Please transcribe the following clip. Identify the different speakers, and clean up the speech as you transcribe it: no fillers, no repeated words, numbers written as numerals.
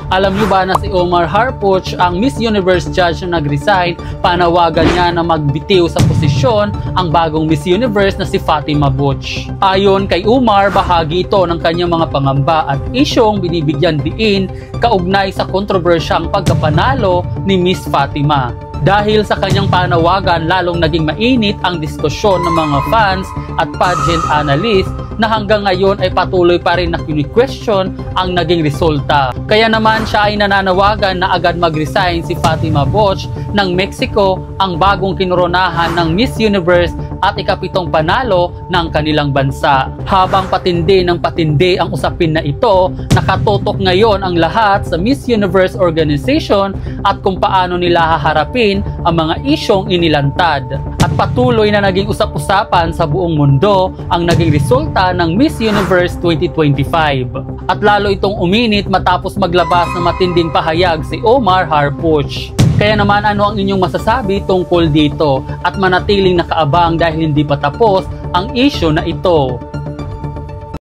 Speaker 1: Alam niyo ba na si Omar Harpouch, ang Miss Universe judge na nag-resign, panawagan niya na magbitiw sa posisyon ang bagong Miss Universe na si Fatima Butch. Ayon kay Omar, bahagi ito ng kanyang mga pangamba at isyong binibigyan diin kaugnay sa kontrobersyang pagkapanalo ni Miss Fatima. Dahil sa kanyang panawagan, lalong naging mainit ang diskusyon ng mga fans at pageant analyst na hanggang ngayon ay patuloy pa rin na kini-question ang naging resulta. Kaya naman siya ay nananawagan na agad mag-resign si Fatima Butch ng Mexico, ang bagong kinoronahan ng Miss Universe at ikapitong panalo ng kanilang bansa. Habang patindi ng patindi ang usapin na ito, nakatutok ngayon ang lahat sa Miss Universe organization at kung paano nila haharapin ang mga isyong inilantad. At patuloy na naging usap-usapan sa buong mundo ang naging resulta ng Miss Universe 2025. At lalo itong uminit matapos maglabas ng matinding pahayag si Omar Harpouch. Kaya naman, ano ang inyong masasabi tungkol dito at manatiling nakaabang dahil hindi pa tapos ang issue na ito?